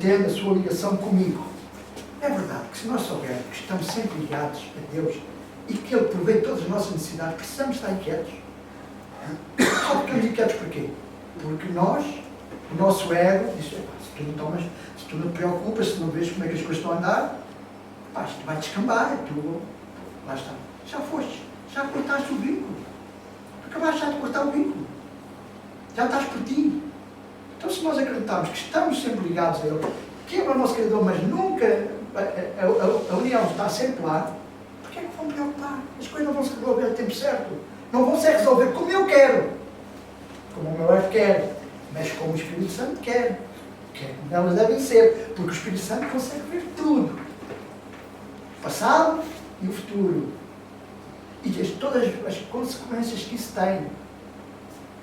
tendo a sua ligação comigo. É verdade que se nós soubermos que estamos sempre ligados a Deus e que Ele provê todas as nossas necessidades, precisamos estar inquietos. Só ficamos inquietos porquê? Porque nós, o nosso ego, diz, se tu não te preocupas, se não vês como é que as coisas estão a andar, pá, isto vai descambar, tu, lá está. Já foste, já cortaste o vínculo. Tu acabaste já de cortar o vínculo. Já estás por ti. Então se nós acreditarmos que estamos sempre ligados a Ele, que é o nosso Criador, mas nunca a união está sempre lá, porque é que vão preocupar? As coisas não vão se resolver a tempo certo. Não vão se resolver como eu quero. Como o meu ego quer. Mas como o Espírito Santo quer. Que é como elas devem ser. Porque o Espírito Santo consegue ver tudo. O passado e o futuro. E todas as consequências que isso tem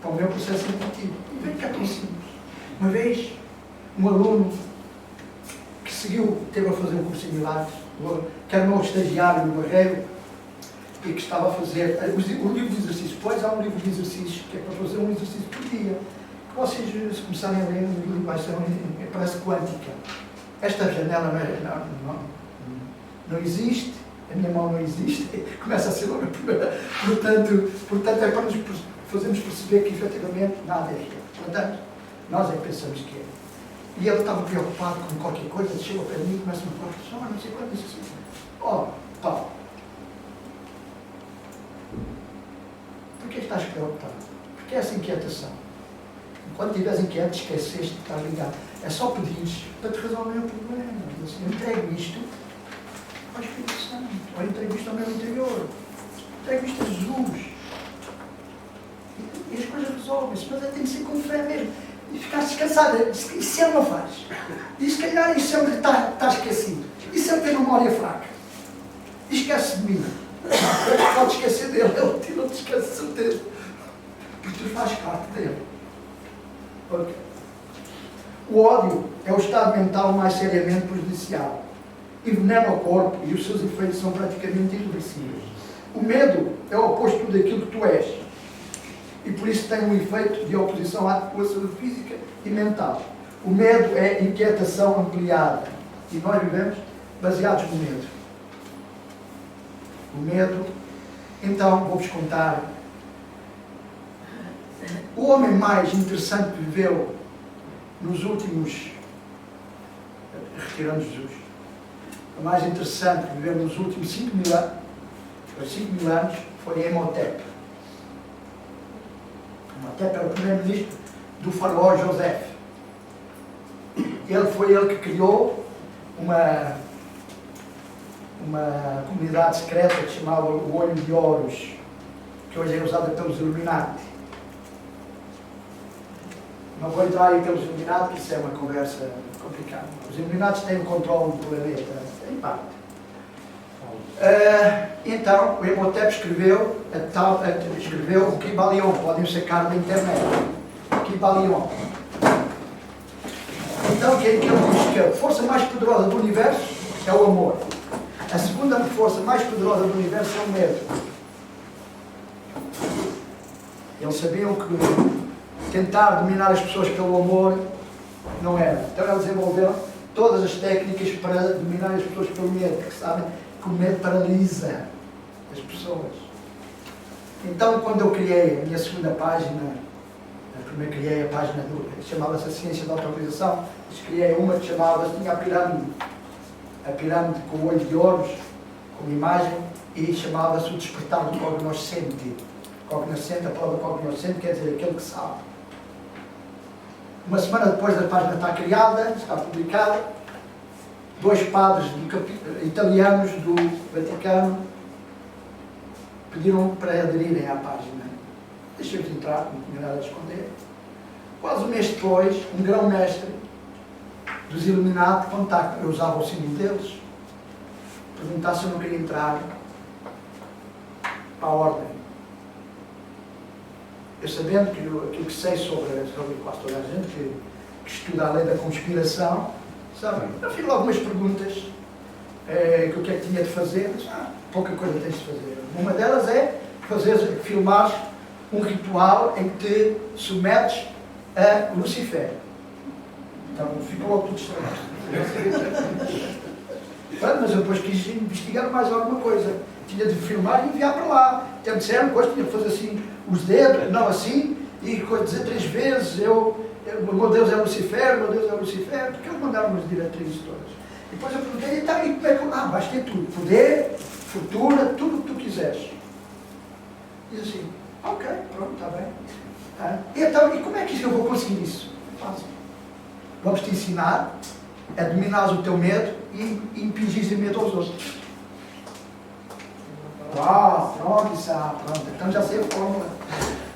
para o meu processo educativo. E vem cá tão simples. Uma vez, um aluno que teve a fazer um curso similar, que era meu estagiário no Barreiro, e que estava a fazer o livro de exercícios. Pois há um livro de exercícios que é para fazer um exercício por dia. Que vocês, se começarem a ler, o livro vai ser, parece quântica. Esta janela não existe, a minha mão não existe, começa a ser logo a primeira. Portanto, é para nos fazermos perceber que efetivamente nada é real. Portanto, nós é que pensamos que é. E ele estava preocupado com qualquer coisa, chega ao pé de mim e começa-me a falar, não sei quanto, disse assim, Paulo, porquê estás preocupado? Porquê essa inquietação? Enquanto estiveres inquieto, esqueceste de estar ligado. É só pedires para te resolver o problema. Assim, eu entrego isto ao Espírito Santo, ou entrego isto ao meu interior, entrego isto a Jesus. E as coisas resolvem-se, mas tem que ser com fé mesmo. E ficar descansado. E se ele não faz? E se calhar isso sempre está esquecido. E se ele tem memória fraca? E esquece de mim. Pode esquecer dele, ele não te esquece de certeza. Porque tu fazes parte dele. Okay. O ódio é o estado mental mais seriamente prejudicial. Envenena o corpo e os seus efeitos são praticamente irreversíveis. O medo é o oposto daquilo que tu és. E por isso tem um efeito de oposição à tua saúde física e mental. O medo é inquietação ampliada. E nós vivemos baseados no medo. O medo, então, vou-vos contar. O homem mais interessante que viveu nos últimos, retirando Jesus, o mais interessante que viveu nos últimos 5.000 anos, foi Imhotep. Imhotep era o primeiro-ministro do faraó José. Foi ele que criou uma comunidade secreta que se chamava o Olho de Horus, que hoje é usada pelos Illuminati. Não vou entrar aí pelos Illuminati, que isso é uma conversa complicada. Os Illuminati têm o controle do planeta, em parte. Então, o Imhotep escreveu o Kybalion, podem sacar da internet. Kybalion. Então, o que ele diz que a força mais poderosa do universo é o amor. A segunda força mais poderosa do universo é o medo. Eles sabiam que tentar dominar as pessoas pelo amor não era. Então eles desenvolveram todas as técnicas para dominar as pessoas pelo medo, porque sabem que o medo paralisa as pessoas. Então, quando eu criei a minha segunda página, primeiro criei a página chamava-se A Ciência da Autorização, criei uma que chamava-se, tinha a pirâmide com o olho de ouros, com imagem, e chamava-se O Despertar do Cognoscente. Cognoscente, a palavra cognoscente quer dizer aquele que sabe. Uma semana depois da página estar criada, está publicada, 2 padres italianos do Vaticano pediram para aderirem à página. Deixei-os entrar, não tinha nada a esconder. Quase um mês depois, um grão-mestre dos Illuminati contacta, eu usava o símbolo deles, perguntar se eu não queria entrar para a ordem. Eu sabendo que aquilo que sei sobre quase toda a gente que estuda a lei da conspiração, sabe? Eu fiz algumas perguntas, que o que é que tinha de fazer, mas pouca coisa tens de fazer. Uma delas é filmar um ritual em que te submetes a Lucifer. Então ficou logo tudo estragado. Mas eu depois quis investigar mais alguma coisa. Tinha de filmar e enviar para lá. Então me disseram, depois tinha de fazer assim os dedos, não assim, e dizer 3 vezes, o meu Deus é Lucifer, o meu Deus é Lucifer, porque eles mandaram as diretrizes todas. E depois eu perguntei, então, e como é que eu... vais ter tudo, poder, fortuna, tudo o que tu quiseres. Diz assim, ok, pronto, está bem. Então, e como é que eu vou conseguir isso? Fácil. Vamos te ensinar a dominares o teu medo e impingires o medo aos outros. Uau, pronto, isso, pronto, então já sei a fórmula.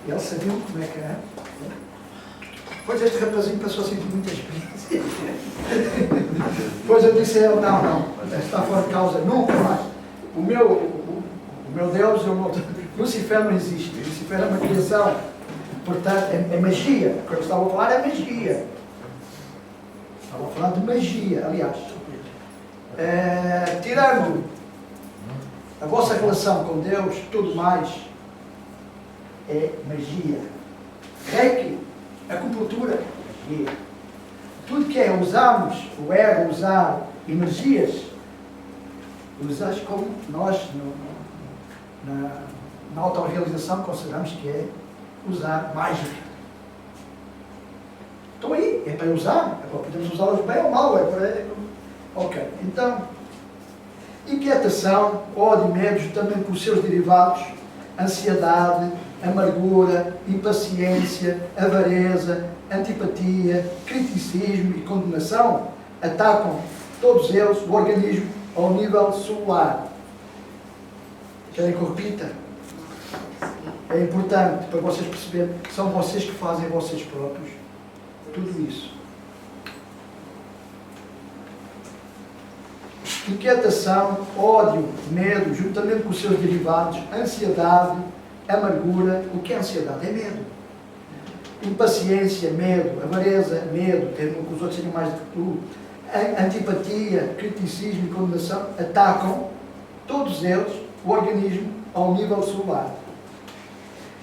Eles sabiam como é que é. Depois este rapazinho passou a sentir muita experiência. Depois eu disse a ele, não, está fora de causa, nunca mais. O meu Deus, Lucifer não existe. Lucifer é uma criação. Portanto, é magia. O que eu estava a falar é magia. Estava a falar de magia, aliás. Tirando a vossa relação com Deus, tudo mais é magia. Reiki, acupuntura, magia. Tudo que é usarmos, o ego, usar energias, usas como nós, na autorrealização, consideramos que é usar mágica. Então aí, é para usar, podemos usá-los bem ou mal, Ok, então, inquietação, ódio e medo, juntamente com os seus derivados, ansiedade, amargura, impaciência, avareza, antipatia, criticismo e condenação, atacam todos eles o organismo ao nível celular. Querem que eu repita? É importante para vocês perceberem que são vocês que fazem vocês próprios tudo isso. Inquietação, ódio, medo, juntamente com os seus derivados, ansiedade, amargura. O que é ansiedade? É medo. Impaciência, medo, avareza, medo, tendo que os outros serem mais do que tu. Antipatia, criticismo e condenação atacam, todos eles, o organismo ao nível celular.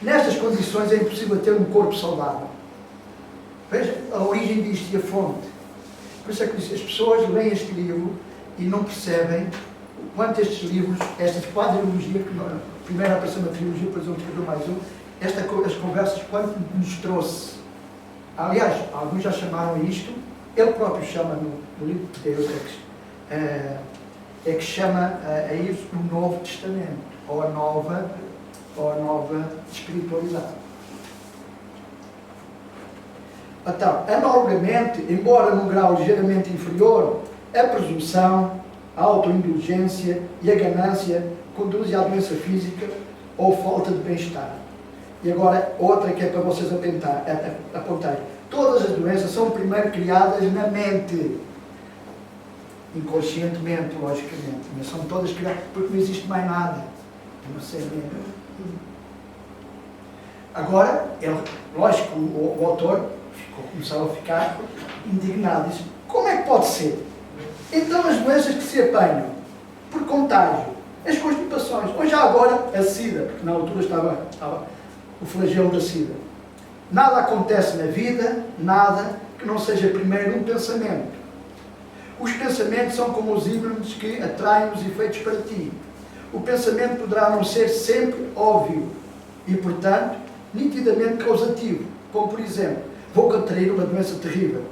Nestas condições é impossível ter um corpo saudável. Veja a origem disto e a fonte. Por isso é que as pessoas leem este livro e não percebem o quanto estes livros, esta quadrilogia, que primeiro apareceu na trilogia, depois eu escrevi mais um, as conversas, quanto nos trouxe. Aliás, alguns já chamaram isto, ele próprio chama no livro de Deus, é que chama a isso o Novo Testamento, ou a nova espiritualidade. Então, analogamente, embora num grau ligeiramente inferior, a presunção, a autoindulgência e a ganância conduzem à doença física ou falta de bem-estar. E agora, outra que é para vocês apontarem. Todas as doenças são primeiro criadas na mente. Inconscientemente, logicamente. Mas são todas criadas porque não existe mais nada. Não sei mesmo. Agora, lógico, o autor começou a ficar indignado. Disse, como é que pode ser? Então as doenças que se apanham por contágio, as constipações, ou já agora a SIDA, porque na altura estava o flagelo da SIDA. Nada acontece na vida, nada que não seja primeiro um pensamento. Os pensamentos são como os ímãs que atraem os efeitos para ti. O pensamento poderá não ser sempre óbvio e, portanto, nitidamente causativo, como por exemplo, vou contrair uma doença terrível.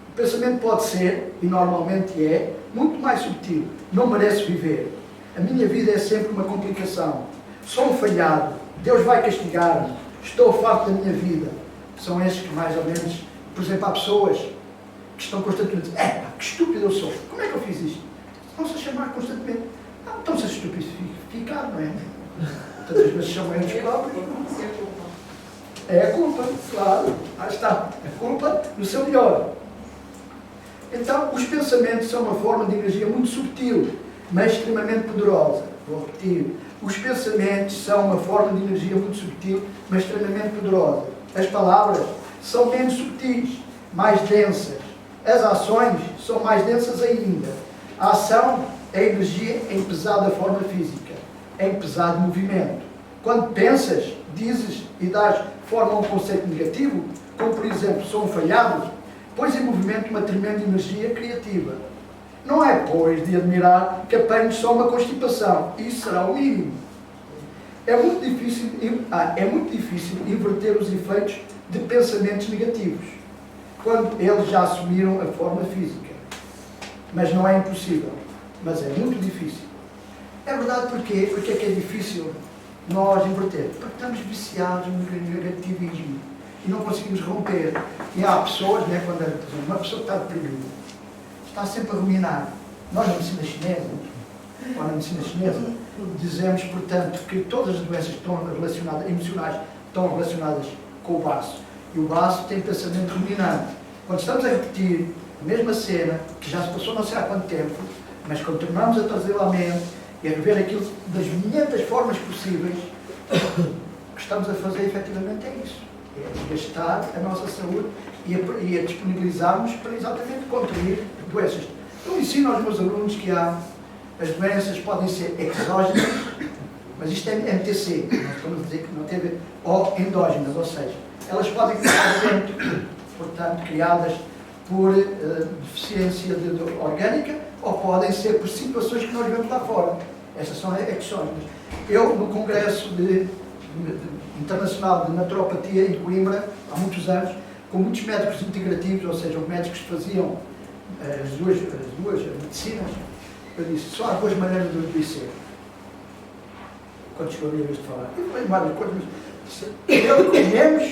O pensamento pode ser, e normalmente é, muito mais subtil. Não mereço viver. A minha vida é sempre uma complicação. Sou um falhado. Deus vai castigar-me. Estou farto da minha vida. São esses que mais ou menos, por exemplo, há pessoas que estão constantemente a dizer, que estúpido eu sou. Como é que eu fiz isto? Estão-se a chamar constantemente. Não, estão-se a estupidificar, não é? Tantas vezes chamam eles próprios. É a culpa, claro. Aí está. A culpa no seu melhor. Então, os pensamentos são uma forma de energia muito subtil, mas extremamente poderosa. Vou repetir. Os pensamentos são uma forma de energia muito subtil, mas extremamente poderosa. As palavras são menos subtis, mais densas. As ações são mais densas ainda. A ação é energia em pesada forma física, em pesado movimento. Quando pensas, dizes e dás forma a um conceito negativo, como por exemplo, sou um falhado, pôs em movimento uma tremenda energia criativa. Não é, pois, de admirar que apanhe só uma constipação. Isso será o mínimo. É muito difícil inverter os efeitos de pensamentos negativos, quando eles já assumiram a forma física. Mas não é impossível. Mas é muito difícil. É verdade porque é que é difícil nós inverter? Porque estamos viciados no negativismo e não conseguimos romper. E há pessoas, né, quando uma pessoa que está deprimida, está sempre a ruminar. Nós, na medicina chinesa, ou na medicina chinesa, dizemos, portanto, que todas as doenças estão relacionadas, emocionais, estão relacionadas com o baço. E o baço tem pensamento ruminante. Quando estamos a repetir a mesma cena, que já se passou não sei há quanto tempo, mas quando tornamos a trazê-la à mente e a rever aquilo das milhentas formas possíveis, o que estamos a fazer efetivamente é isso. É gastar a nossa saúde e a disponibilizarmos para exatamente contrair doenças. Eu ensino aos meus alunos que as doenças podem ser exógenas, mas isto é MTC, nós estamos a dizer que não teve, ou endógenas, ou seja, elas podem criar dentro, portanto, criadas por deficiência orgânica, ou podem ser por situações que nós vemos lá fora. Estas são exógenas. Eu, no Congresso Internacional de Naturopatia em Coimbra, há muitos anos, com muitos médicos integrativos, ou seja, os médicos que faziam as duas medicinas, eu disse, só há duas maneiras de adoecer. Quando chegou a minha vez de falar, eu falei várias coisas, mas pelo que comemos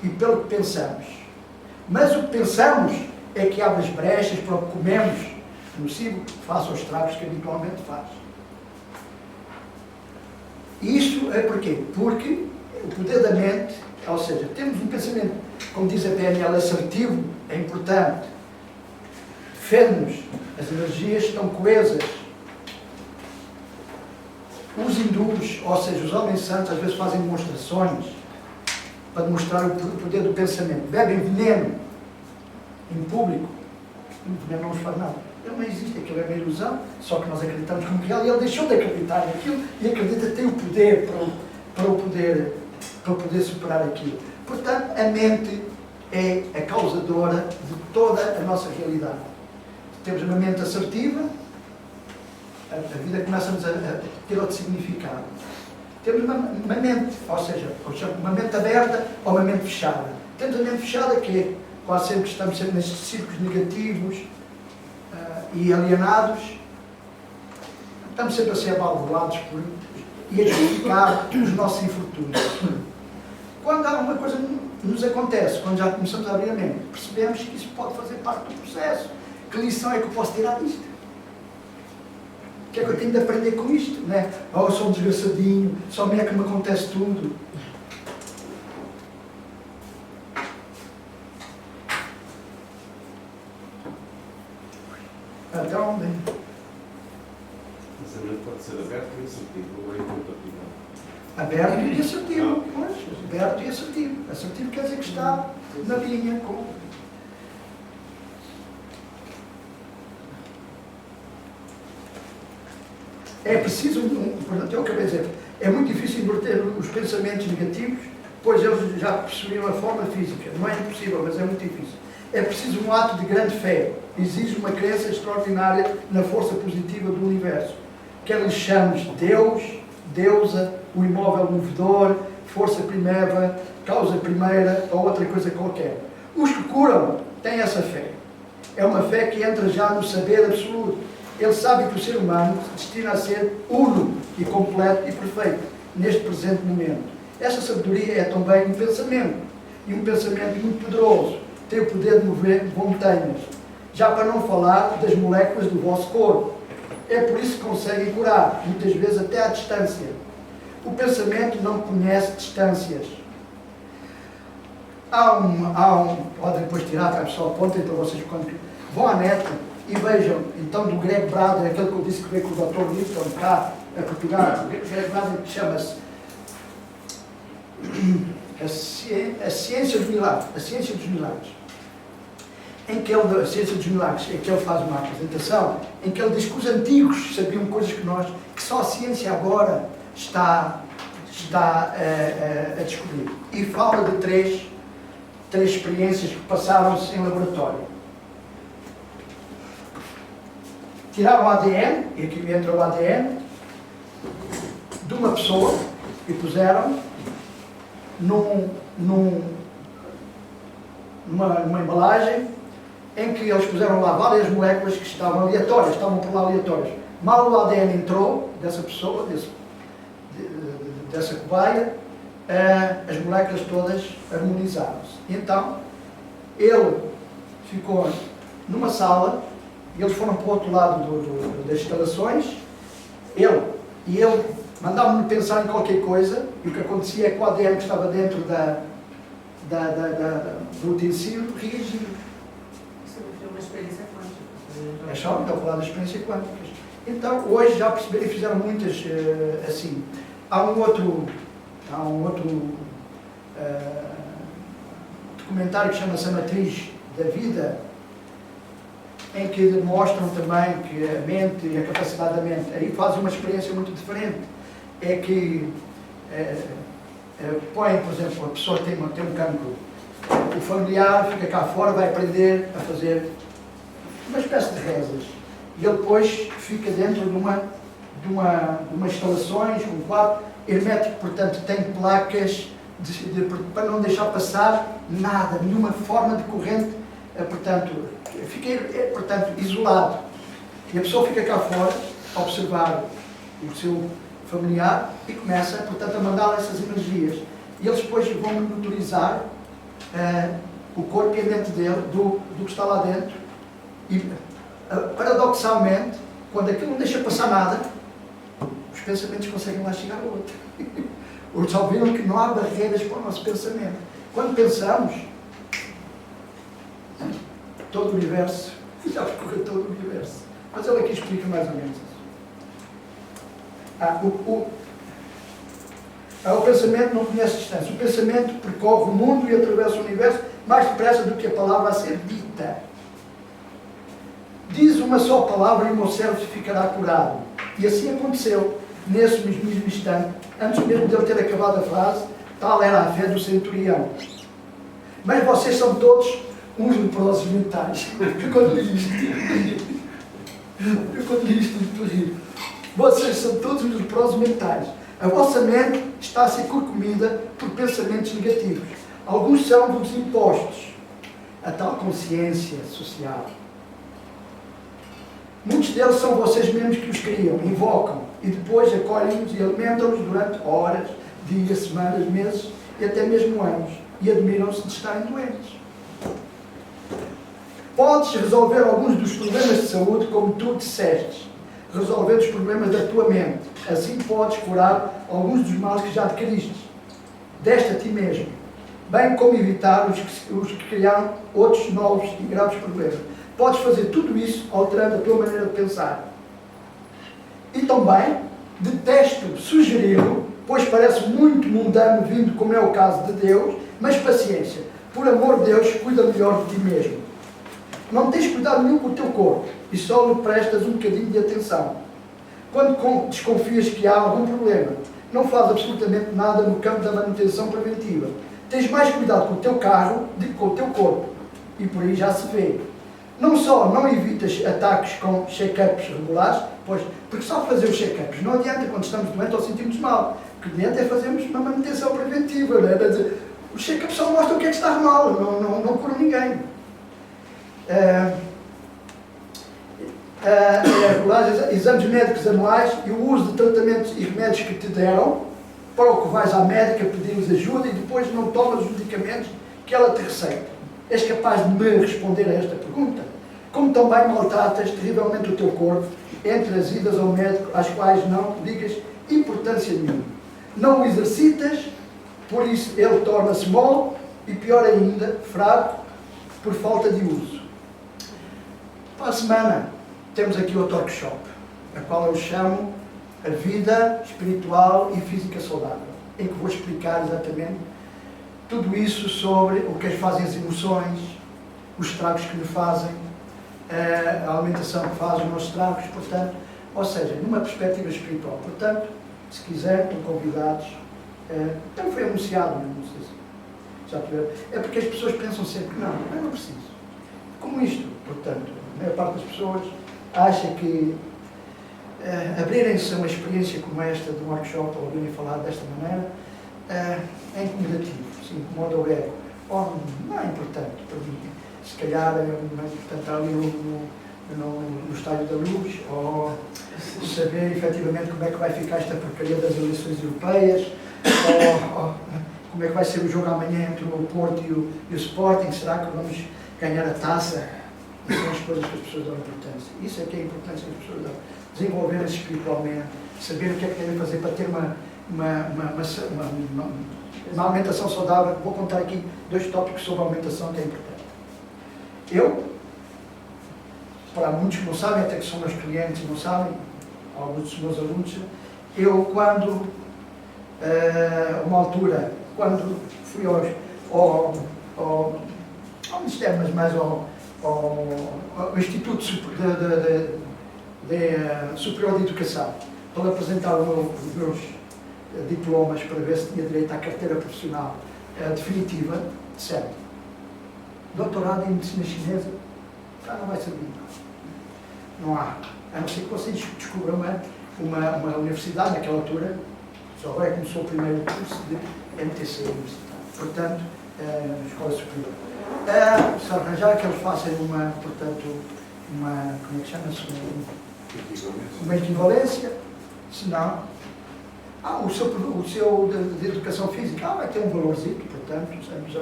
e pelo que pensamos. Mas o que pensamos é que abre as brechas para o que comemos, nocivo, face aos estragos que habitualmente faz. Isto é porquê? Porque o poder da mente, ou seja, temos um pensamento, como diz a PNL, assertivo, é importante. Defende-nos, as energias estão coesas. Os hindus, ou seja, os homens santos, às vezes fazem demonstrações para demonstrar o poder do pensamento. Bebem veneno em público. O veneno não nos faz nada. Ele não existe, aquilo é uma ilusão, só que nós acreditamos como real e ele deixou de acreditar naquilo e acredita que tem o poder para poder superar aquilo. Portanto, a mente é a causadora de toda a nossa realidade. Temos uma mente assertiva, a vida começa-nos a ter outro significado. Temos uma mente, ou seja, uma mente aberta ou uma mente fechada. Temos a mente fechada, que é quase sempre que estamos sempre nestes círculos negativos e alienados. Estamos sempre a ser abalroados e a justificar os nossos infortúnios. Quando alguma coisa nos acontece, quando já começamos a abrir a mente, percebemos que isso pode fazer parte do processo. Que lição é que eu posso tirar disto? O que é que eu tenho de aprender com isto? Não é? Oh, eu sou um desgraçadinho, só a mim é que me acontece tudo. Então, bem. O pensamento pode ser aberto e assertivo, ou é incompatível? Aberto e assertivo. Pois, aberto e assertivo. Assertivo quer dizer que está na linha com... É preciso, portanto, eu acabei de dizer, é muito difícil inverter os pensamentos negativos, pois eles já possuíram a forma física. Não é impossível, mas é muito difícil. É preciso um ato de grande fé. Exige uma crença extraordinária na força positiva do universo. Quer lhe chames Deus, deusa, o imóvel movedor, força primeva, causa primeira ou outra coisa qualquer. Os que curam têm essa fé. É uma fé que entra já no saber absoluto. Ele sabe que o ser humano se destina a ser uno e completo e perfeito neste presente momento. Esta sabedoria é também um pensamento, e um pensamento muito poderoso. Tem o poder de mover montanhas, já para não falar das moléculas do vosso corpo. É por isso que conseguem curar, muitas vezes até à distância. O pensamento não conhece distâncias. Podem depois tirar, para pessoal, apontem para vocês quando vão à net e vejam, então, do Greg Braden, aquele que eu disse que veio com o Dr. Lipton cá a Portugal, o Greg Braden, que chama-se a Ciência dos Milagres, a Ciência dos Milagres. Em que ele, a Ciência dos Milagres, em que ele faz uma apresentação, em que ele diz que os antigos sabiam coisas que só a ciência agora está a descobrir. E fala de três 3 experiências que passaram-se em laboratório. Tiraram o ADN, e aqui entra o ADN, de uma pessoa e puseram numa embalagem em que eles puseram lá várias moléculas que estavam aleatórias, estavam por lá aleatórias. Mal o ADN entrou dessa pessoa, dessa cobaia, as moléculas todas harmonizaram-se. Então, ele ficou numa sala, e eles foram para o outro lado das instalações, ele mandava-me pensar em qualquer coisa, e o que acontecia é que o ADN que estava dentro do utensílio reagia. Isso é uma experiência quântica. É só, estou a falar da experiência quântica. Então, hoje já perceberam e fizeram muitas assim. Há um outro documentário que chama-se A Matriz da Vida, em que demonstram também que a mente e a capacidade da mente, aí fazem uma experiência muito diferente. É que põem, por exemplo, a pessoa tem um cancro, o familiar fica cá fora, vai aprender a fazer uma espécie de rezas, e ele depois fica dentro de uma instalações, com um quadro hermético, portanto tem placas para não deixar passar nada, nenhuma forma de corrente, portanto, fica isolado. E a pessoa fica cá fora a observar o seu familiar e começa, portanto, a mandar essas energias. E eles depois vão monitorizar o corpo e a mente dele, do que está lá dentro. E, paradoxalmente, quando aquilo não deixa passar nada, os pensamentos conseguem lá chegar ao outro. Eles só viram que não há barreiras para o nosso pensamento. Quando pensamos, todo o universo, já percorreu todo o universo. Mas ele aqui explica mais ou menos isso. O pensamento não conhece distância. O pensamento percorre o mundo e atravessa o universo mais depressa do que a palavra a ser dita. Diz uma só palavra e o meu cérebro ficará curado. E assim aconteceu, nesse mesmo instante, antes mesmo de ele ter acabado a frase, tal era a fé do centurião. Mas vocês são todos uns leprosos mentais. Eu quando li isto, estou a rir. Vocês são todos uns leprosos mentais. A vossa mente está a ser corcomida por pensamentos negativos. Alguns são-vos impostos. A tal consciência social. Muitos deles são vocês mesmos que os criam, invocam, e depois acolhem-nos e alimentam-nos durante horas, dias, semanas, meses e até mesmo anos. E admiram-se de estarem doentes. Podes resolver alguns dos problemas de saúde como tu disseste, resolvendo os problemas da tua mente. Assim podes curar alguns dos males que já adquiriste. Deste a ti mesmo, bem como evitar os que criaram outros novos e graves problemas. Podes fazer tudo isso alterando a tua maneira de pensar. E também, detesto sugeri-lo, pois parece muito mundano vindo como é o caso de Deus, mas paciência, por amor de Deus, cuida melhor de ti mesmo. Não tens cuidado nenhum com o teu corpo e só lhe prestas um bocadinho de atenção. Quando desconfias que há algum problema, não fazes absolutamente nada no campo da manutenção preventiva. Tens mais cuidado com o teu carro do que com o teu corpo. E por aí já se vê. Não só não evitas ataques com check-ups regulares, porque só fazer os check-ups não adianta quando estamos doentes ou sentimos mal. O que adianta é fazermos uma manutenção preventiva. Não é? Os check-ups só mostram o que é que está mal, não curam ninguém. Exames médicos anuais e o uso de tratamentos e remédios que te deram, para o que vais à médica pedir-lhes ajuda e depois não tomas os medicamentos que ela te receita. És capaz de me responder a esta pergunta? Como também maltratas terrivelmente o teu corpo entre as idas ao médico, às quais não ligas importância nenhuma. Não o exercitas, por isso ele torna-se mole e, pior ainda, fraco por falta de uso. Para a semana temos aqui outro workshop, a qual eu chamo a vida espiritual e física saudável, em que vou explicar exatamente tudo isso sobre o que fazem as emoções, os estragos que lhe fazem, a alimentação que faz os nossos estragos, portanto, ou seja, numa perspectiva espiritual. Portanto, se quiserem, estão convidados. Também foi anunciado, não sei se. Já tiveram. É porque as pessoas pensam sempre, não, eu não preciso. Como isto, portanto, a maior parte das pessoas acha que abrirem-se a uma experiência como esta de um workshop ou ouvirem falar desta maneira é incomodativo, se incomoda o ego. Ou não é importante para mim. Se calhar, portanto, está ali no estádio da luz, ou saber efetivamente como é que vai ficar esta porcaria das eleições europeias, ou como é que vai ser o jogo amanhã entre o Porto e o Sporting, será que vamos ganhar a taça? Isso são as coisas que as pessoas dão importância. Isso é que é a importância que as pessoas dão. Desenvolverem-se espiritualmente, saber o que é que devem fazer para ter uma alimentação saudável. Vou contar aqui 2 tópicos sobre a alimentação que é importante. Para muitos que não sabem, até que são meus clientes e não sabem, alguns dos meus alunos, quando, uma altura, quando fui ao Ministério, mas mais ao Instituto Superior de Educação, para apresentar os meus diplomas para ver se tinha direito à carteira profissional definitiva, certo? Doutorado em medicina chinesa, não vai servir. Não há. A não ser que vocês descubram uma universidade naquela altura, só agora começou o primeiro curso de MTC universitário. Portanto, escola superior. Se arranjar que eles façam como é que chama-se? Uma equivalência, senão, o seu de educação física vai ter um valorzinho, portanto, já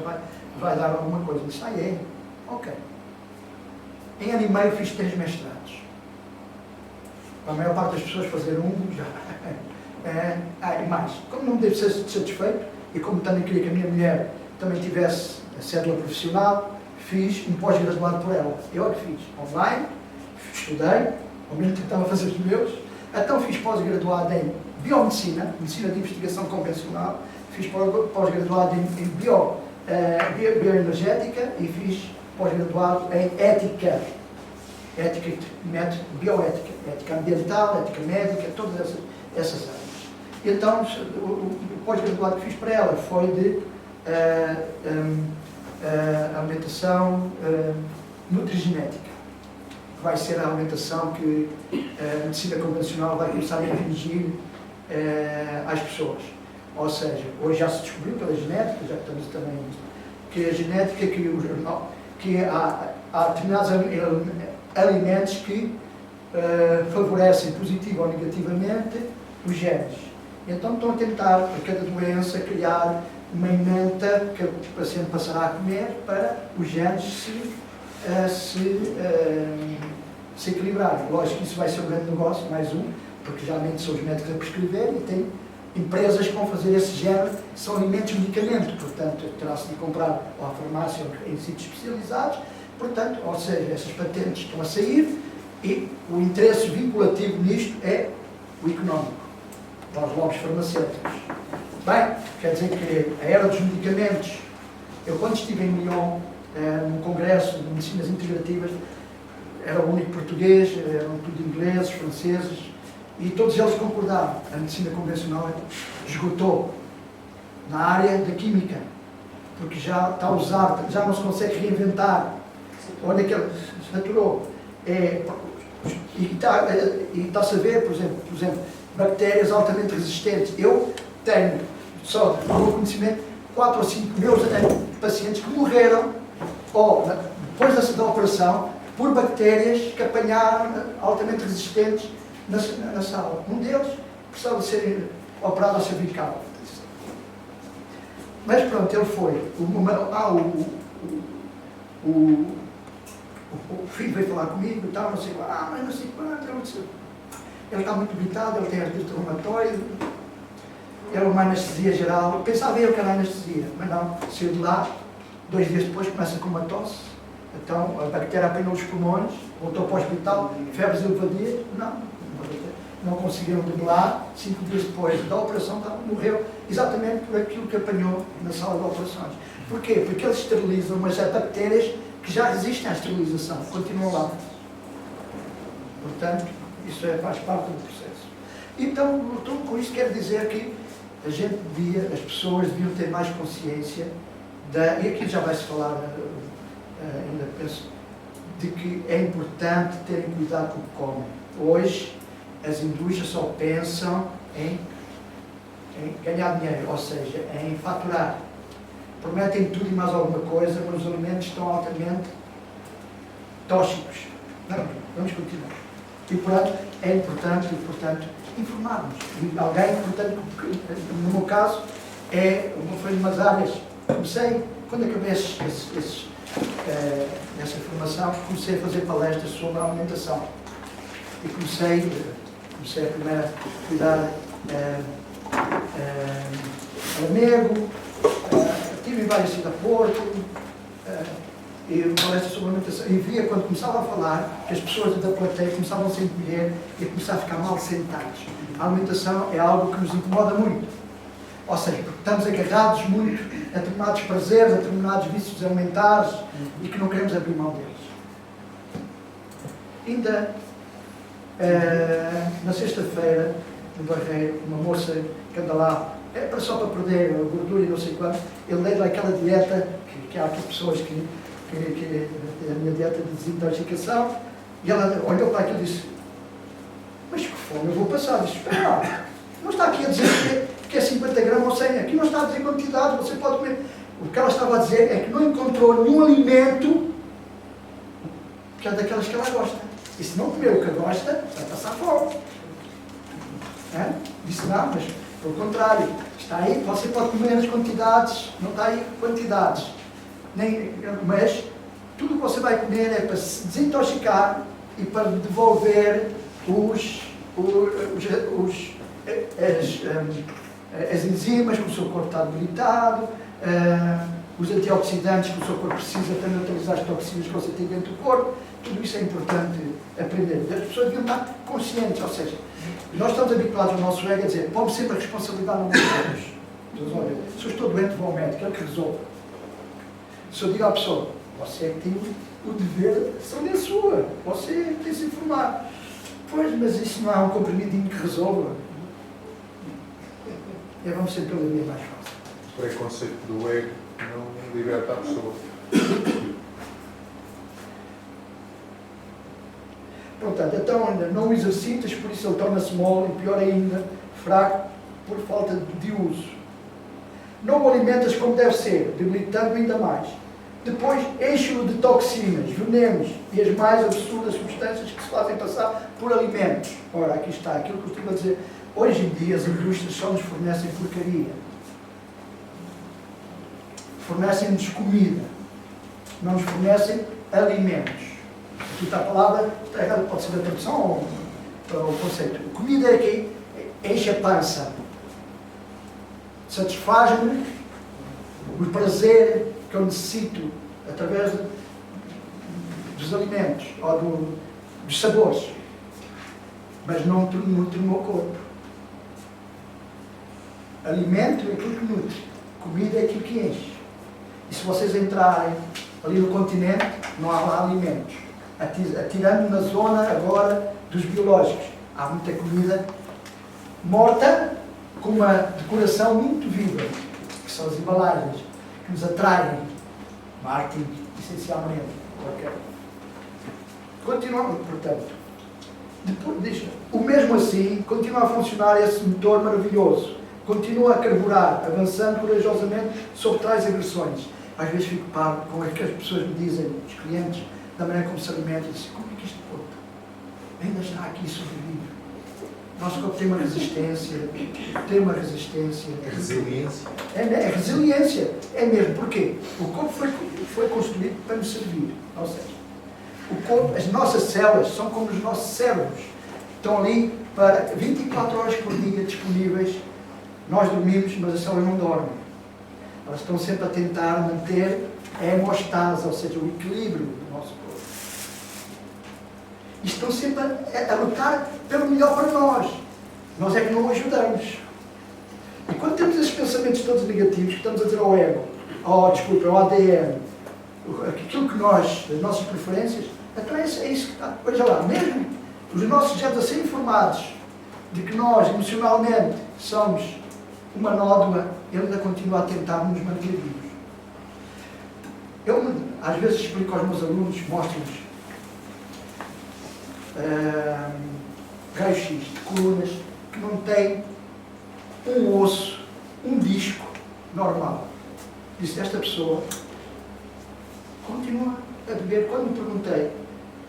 vai dar alguma coisa. Isso aí é, ok. Em ano e meio fiz 3 mestrados. Para a maior parte das pessoas fazer já. E mais, como não me devo ser satisfeito, e como também queria que a minha mulher também tivesse a cédula profissional, fiz um pós-graduado por ela. Eu é que fiz, online, estudei, ao mesmo tempo estava a fazer os meus, então fiz pós-graduado em biomedicina, medicina de investigação convencional, fiz pós-graduado em bioenergética e fiz pós-graduado em ética bioética, ética ambiental, ética médica, todas essas áreas. Então, o pós-graduado que fiz para ela foi de alimentação nutrigenética, que vai ser a alimentação que a medicina convencional vai começar a dirigir às pessoas. Ou seja, hoje já se descobriu pela genética, já estamos também que a genética, que há determinados alimentos que favorecem positiva ou negativamente os genes. Então estão a tentar, para cada doença, criar uma emenda que o paciente passará a comer para os genes se equilibrarem. Lógico que isso vai ser um grande negócio, mais um, porque geralmente são os médicos a prescrever e tem empresas que vão fazer esse género, são alimentos medicamento, portanto terá-se de comprar ou à farmácia ou em sítios especializados, portanto, ou seja, essas patentes estão a sair e o interesse vinculativo nisto é o económico, para os lobbies farmacêuticos. Bem, quer dizer que a era dos medicamentos, eu quando estive em Lyon, num congresso de medicinas integrativas, era o único português, eram tudo ingleses, franceses, e todos eles concordaram. A medicina convencional esgotou na área da química, porque já está usado, já não se consegue reinventar. Onde é que ele se naturou? E está-se a ver, por exemplo, bactérias altamente resistentes. Eu tenho, só no meu conhecimento, 4 ou 5 meus pacientes que morreram, ou depois da operação, por bactérias que apanharam altamente resistentes na sala. Um deles precisava de ser operado à cervical. Mas pronto, ele foi. O filho veio falar comigo e tal, não sei lá, mas não sei quanto. Ele está muito gritado, ele tem artrite reumatoide, era uma anestesia geral. Pensava eu que era anestesia, mas não. Saiu de lá, 2 dias depois começa com uma tosse. Então a bactéria apanhou os pulmões, voltou para o hospital, febres elevadias, não conseguiram debelar. 5 dias depois da operação, morreu exatamente por aquilo que apanhou na sala de operações. Porquê? Porque eles esterilizam, mas há bactérias que já resistem à esterilização, continuam lá. Portanto, isso faz parte do processo. Então, com isso quero dizer que a gente as pessoas deviam ter mais consciência e aqui já vai-se falar, ainda penso, de que é importante terem cuidado com o que comem. Hoje, as indústrias só pensam em ganhar dinheiro, ou seja, em faturar. Prometem tudo e mais alguma coisa, mas os alimentos estão altamente tóxicos. Não, vamos continuar. E, portanto, é importante, informarmos. E alguém, portanto, no meu caso, foi de umas áreas. Comecei, quando acabei essa formação, comecei a fazer palestras sobre a alimentação. E comecei a primeiro cuidar Lamego, estive em várias cidades, Porto, e palestras sobre alimentação. E via, quando começava a falar, que as pessoas da plateia começavam a se encolher e a começar a ficar mal sentados. A alimentação é algo que nos incomoda muito. Ou seja, porque estamos agarrados muito a determinados prazeres, a determinados vícios alimentares e que não queremos abrir mão deles. Ainda na sexta-feira, no Barreiro, uma moça que anda lá, só para perder a gordura e não sei quanto, ele leva aquela dieta, que há aqui pessoas que a minha dieta de desintoxicação, e ela olhou para aquilo e disse: mas que fome eu vou passar? Disse: espera lá, não está aqui a dizer que é 50 gramas ou 100, aqui não está a dizer quantidade, você pode comer. O que ela estava a dizer é que não encontrou nenhum alimento que é daquelas que ela gosta. E se não comer o que gosta, vai passar fome. Disse: não, mas pelo contrário, está aí, você pode comer as quantidades, não está aí quantidades. Mas tudo o que você vai comer é para se desintoxicar e para devolver as enzimas que o seu corpo está debilitado, os antioxidantes que o seu corpo precisa para neutralizar as toxinas que você tem dentro do corpo. Tudo isso é importante aprender. As pessoas deviam estar conscientes, ou seja, nós estamos habituados ao nosso ego a dizer: põe sempre a responsabilidade no meus olhos. Deus, olha, se eu estou doente, vou ao médico, ele que resolve. Se eu digo à pessoa: você é que tem o dever, a saúde é sua, você tem que se informar. Pois, mas isso não há um comprimidinho que resolva. Vamos sempre pela via mais fácil. O preconceito do ego não liberta a pessoa. Portanto, então ainda não o exercitas, por isso ele torna-se mole e, pior ainda, fraco por falta de uso. Não o alimentas como deve ser, debilitando ainda mais. Depois enche-o de toxinas, venenos e as mais absurdas substâncias que se fazem passar por alimentos. Ora, aqui está, aquilo que eu estive a dizer. Hoje em dia as indústrias só nos fornecem porcaria. Fornecem-nos comida. Não nos fornecem alimentos. Aqui está a palavra, pode ser da tradução ou o conceito. Comida é que enche a pança. Satisfaz-me o prazer que eu necessito através dos alimentos ou dos sabores. Mas não nutre o meu corpo. Alimento é aquilo que nutre. Comida é aquilo que enche. E se vocês entrarem ali no continente, não há lá alimentos. Atirando na zona agora dos biológicos. Há muita comida morta com uma decoração muito viva, que são as embalagens, que nos atraem. Marketing, essencialmente. Okay. Continuamos, portanto. Depois diz, o mesmo assim, continua a funcionar esse motor maravilhoso. Continua a carburar, avançando corajosamente sobre tais agressões. Às vezes fico parvo com as que as pessoas me dizem, os clientes, da maneira como se alimentam, e dizem: como é que este corpo ainda está aqui sobrevive? Nosso corpo tem uma resistência, É resiliência. É resiliência, é mesmo. Porquê? O corpo foi construído para nos servir. Ou seja, o corpo, as nossas células são como os nossos cérebros. Estão ali para 24 horas por dia disponíveis. Nós dormimos, mas as células não dormem. Elas estão sempre a tentar manter a hemostase, ou seja, o equilíbrio do nosso corpo. E estão sempre a lutar pelo melhor para nós. Nós é que não o ajudamos. E quando temos esses pensamentos todos negativos, que estamos a dizer ao ego, ao ADN, aquilo que nós, as nossas preferências, então é isso que está. Veja lá, mesmo os nossos genes a serem informados de que nós, emocionalmente, somos uma nódoa, ele ainda continua a tentar nos manter vivos. Às vezes explico aos meus alunos, mostro-lhes raio-x de colunas que não têm um osso, um disco normal. Disse, esta pessoa continua a beber. Quando me perguntei,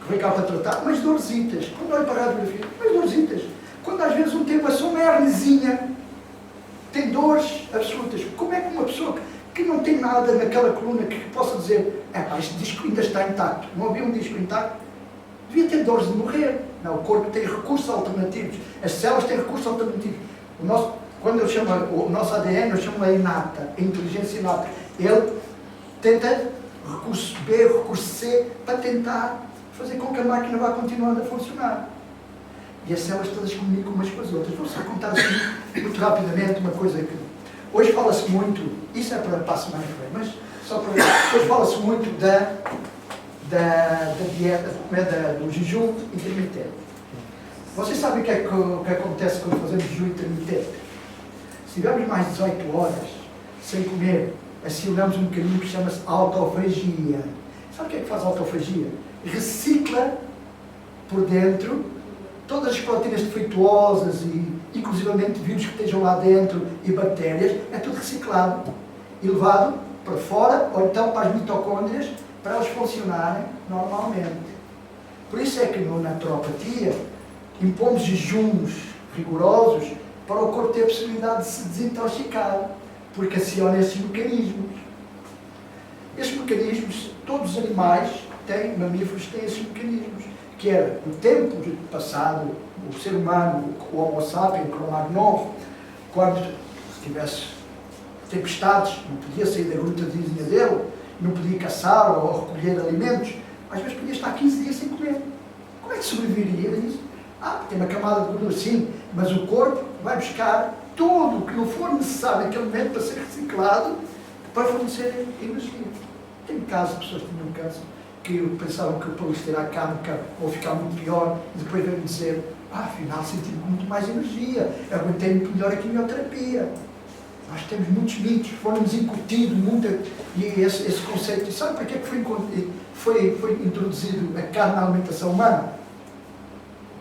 que veio cá para tratar, mas dorzitas. Quando olho para a radiografia, mas dorzitas. Quando às vezes um tem uma hernezinha, tem dores absolutas. Como é que uma pessoa que não tem nada naquela coluna que possa dizer, este disco ainda está intacto, não havia um disco intacto, devia ter dores de morrer. Não, o corpo tem recursos alternativos, as células têm recursos alternativos. Quando eu chamo o nosso ADN, eu chamo a inata, a inteligência inata. Ele tenta recurso B, recurso C, para tentar fazer com que a máquina vá continuando a funcionar. E as células todas comunicam umas com as outras. Vou só contar assim, muito rapidamente, uma coisa que... Hoje fala-se muito, isso é para a semana que vem, mas só para... Hoje fala-se muito da dieta, do jejum intermitente. Vocês sabem o que é que acontece quando fazemos jejum intermitente? Se tivermos mais de 18 horas sem comer, acionamos um mecanismo que chama-se autofagia. Sabe o que é que faz a autofagia? Recicla por dentro todas as proteínas defeituosas e inclusivamente vírus que estejam lá dentro e bactérias, é tudo reciclado e levado para fora ou então para as mitocôndrias para elas funcionarem normalmente. Por isso é que na naturopatia impomos jejuns rigorosos para o corpo ter a possibilidade de se desintoxicar, porque aciona esses mecanismos. Esses mecanismos, todos os animais têm, mamíferos têm esses mecanismos, que era no tempo passado, o ser humano, o Homo sapiens, Cro-Magnon, quando tivesse tempestades, não podia sair da gruta vizinha dele, não podia caçar ou recolher alimentos, às vezes podia estar 15 dias sem comer. Como é que sobreviveria a isso? Tem uma camada de gordura, sim, mas o corpo vai buscar tudo o que não for necessário naquele momento para ser reciclado, para fornecer energia. Tem casos de pessoas que tinham câncer, que pensavam que por ter a carne ou ficar muito pior, e depois veio dizer, afinal senti muito mais energia, aguentei muito melhor a quimioterapia. Nós temos muitos mitos, foram-nos incutidos muito, e esse conceito, sabe para que é que foi introduzido a carne na alimentação humana?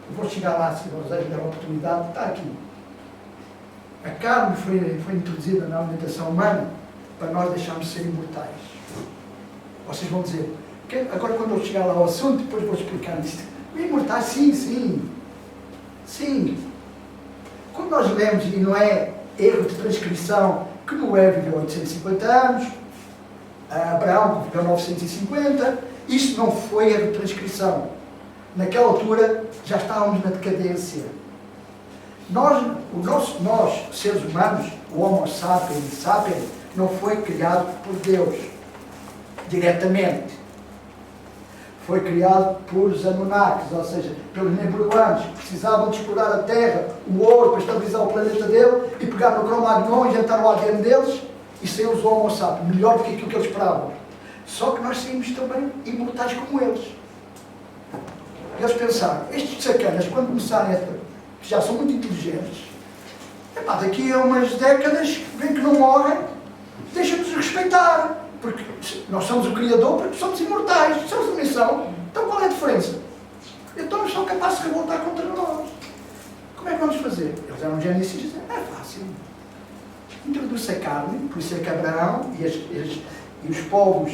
Eu vou chegar lá, se vocês der a oportunidade, está aqui. A carne foi introduzida na alimentação humana para nós deixarmos de ser imortais. Vocês vão dizer, agora quando eu chegar lá ao assunto, depois vou explicar isto. Imortais, sim. Quando nós lemos, e não é erro de transcrição, que Noé viveu 850 anos, Abraão viveu 950, isso não foi erro de transcrição. Naquela altura já estávamos na decadência. Nós, seres humanos, o Homo sapiens, não foi criado por Deus diretamente. Foi criado por os Anunnakis, ou seja, pelos Nebuloanos, que precisavam de explorar a Terra, o ouro, para estabilizar o planeta dele, e pegar no Cro-Magnon, injetaram o ADN deles, e saiu os Homo sapiens, melhor do que aquilo que eles esperavam. Só que nós saímos também imortais como eles. Eles pensaram, estes sacanas, quando começarem que já são muito inteligentes, daqui a umas décadas, vêm que não morrem, deixa-nos respeitar. Porque nós somos o Criador, porque somos imortais, se eles também são, então qual é a diferença? Então eles são capazes de revoltar contra nós. Como é que vamos fazer? Eles eram geneticistas, é fácil. Introduz a carne, por isso é que Abraão e os povos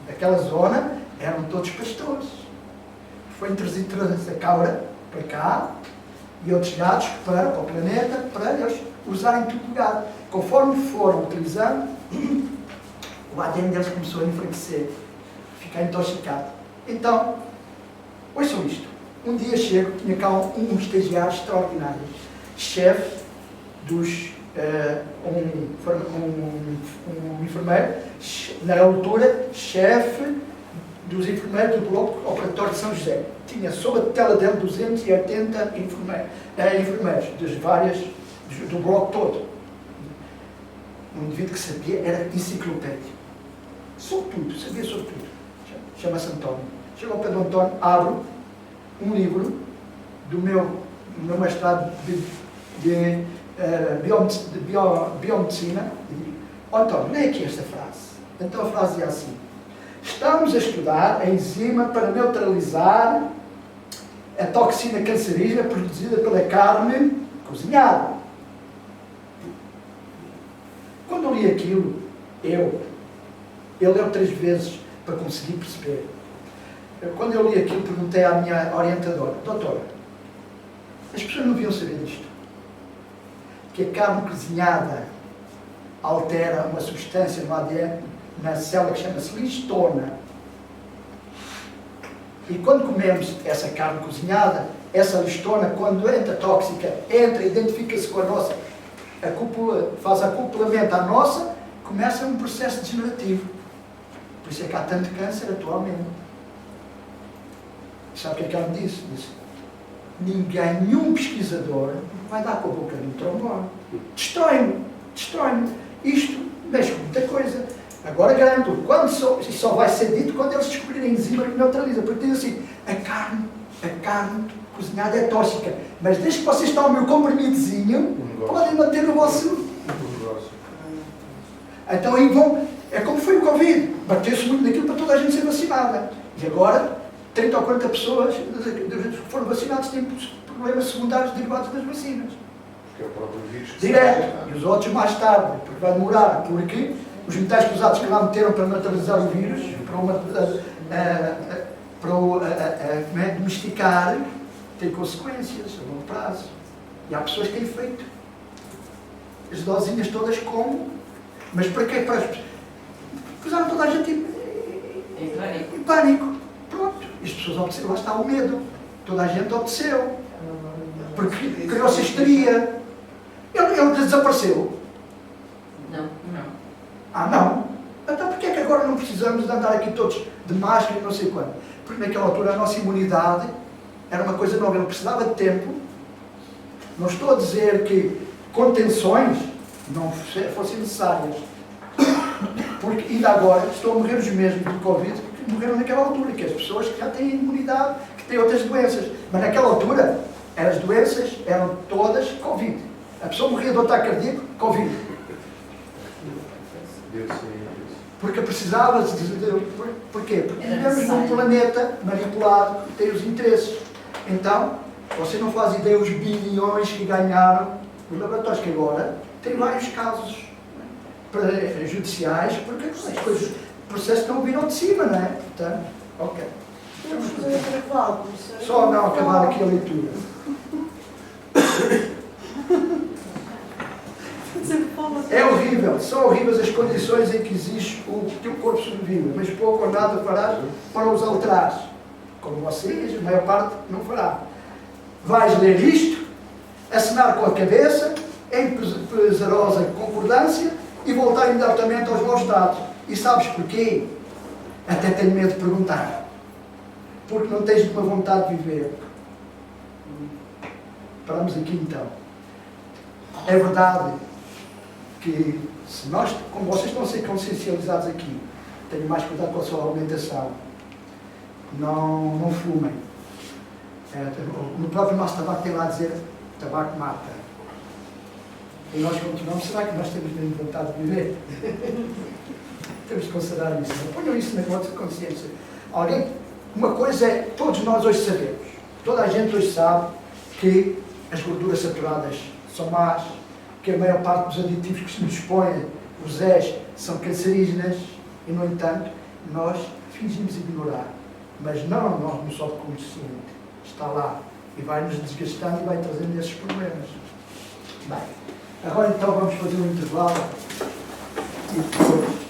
daquela zona eram todos pastores. Foi introduzida a cabra para cá e outros gados para o planeta, para eles usarem tudo gado. Conforme foram utilizando, o ADN deles começou a enfraquecer, ficar intoxicado. Então, ouçam isto. Um dia chego, tinha cá um estagiário extraordinário, chefe dos... um enfermeiro, na altura, chefe dos enfermeiros do bloco operatório de São José. Tinha sob a tela dele 280 enfermeiros, do bloco todo. Um indivíduo que sabia, era enciclopédia. Sobre tudo, sabia sobre tudo. Chama-se António. Chego ao pé do António, abro um livro do meu mestrado de biomedicina e digo, António, lê aqui esta frase. Então a frase é assim: estamos a estudar a enzima para neutralizar a toxina cancerígena produzida pela carne cozinhada. Quando eu li aquilo, eu leu 3 vezes para conseguir perceber. Quando eu li aquilo, perguntei à minha orientadora: doutora, as pessoas não deviam saber disto? Que a carne cozinhada altera uma substância no ADN, na célula, que chama-se listona. E quando comemos essa carne cozinhada, essa listona, quando entra tóxica, entra, identifica-se com a nossa, faz acoplamento à nossa, começa um processo degenerativo. Por isso é que há tanto câncer atualmente. Sabe o que é que ela me disse? Disse: nenhum pesquisador vai dar com a boca no trombone. Destrói-me. Isto mexe com muita coisa. Agora garanto, isso só vai ser dito quando eles descobrirem a enzima que neutraliza. Porque diz assim: a carne cozinhada é tóxica, mas desde que vocês tomem o comprimidozinho, podem manter no vosso... Então aí vão... É como foi o Covid. Bateu-se muito naquilo para toda a gente ser vacinada. E agora, 30 ou 40 pessoas que foram vacinadas têm problemas secundários derivados das vacinas. Que é o próprio vírus. Direto. E os outros mais tarde, porque vai demorar. Porque os metais pesados que lá meteram para neutralizar o vírus, para domesticar, tem consequências a longo prazo. E há pessoas que têm feito as dosinhas todas como. Mas para quê? Puseram toda a gente em pânico. Pronto. E as pessoas obedeceram. Lá está o medo. Toda a gente obedeceu. Porque criou-se histeria. Ele desapareceu. Não. Não? Então porquê é que agora não precisamos de andar aqui todos de máscara e não sei quando? Porque naquela altura a nossa imunidade era uma coisa nova. Ele precisava de tempo. Não estou a dizer que contenções não fossem necessárias. Porque ainda agora estão a morrer os mesmos do Covid que morreram naquela altura, que as pessoas que já têm imunidade, que têm outras doenças. Mas naquela altura, as doenças eram todas Covid. A pessoa morria de ataque cardíaco, Covid. Porque precisava de... Porquê? Porque vivemos num planeta manipulado que tem os interesses. Então, você não faz ideia os bilhões que ganharam os laboratórios, que agora tem vários casos judiciais, porque as coisas, o processo não viram de cima, não é? Portanto, ok. Vamos fazer um intervalo, professor. Só não acabar aqui a leitura. É horrível, são horríveis as condições em que existe o teu corpo sobrevive, mas pouco ou nada farás para os alterares. Como vocês, a maior parte não fará. Vais ler isto, assinar com a cabeça, em pesarosa concordância, e voltar imediatamente aos maus estados. E sabes porquê? Até tenho medo de perguntar. Porque não tens uma vontade de viver. Paramos aqui então. É verdade que se nós, como vocês estão a ser consciencializados aqui, tenham mais cuidado com a sua alimentação. Não fumem. No próprio nosso tabaco tem lá a dizer: tabaco mata. E nós continuamos. Será que nós temos mesmo vontade de viver? Temos que considerar isso. Não ponham isso na vossa consciência. Uma coisa é, todos nós hoje sabemos, toda a gente hoje sabe que as gorduras saturadas são más, que a maior parte dos aditivos que se nos põem, os ES, são cancerígenas, e no entanto, nós fingimos ignorar. Mas não no subconsciente. Está lá. E vai nos desgastando e vai trazendo esses problemas. Bem, agora então vamos fazer um intervalo e depois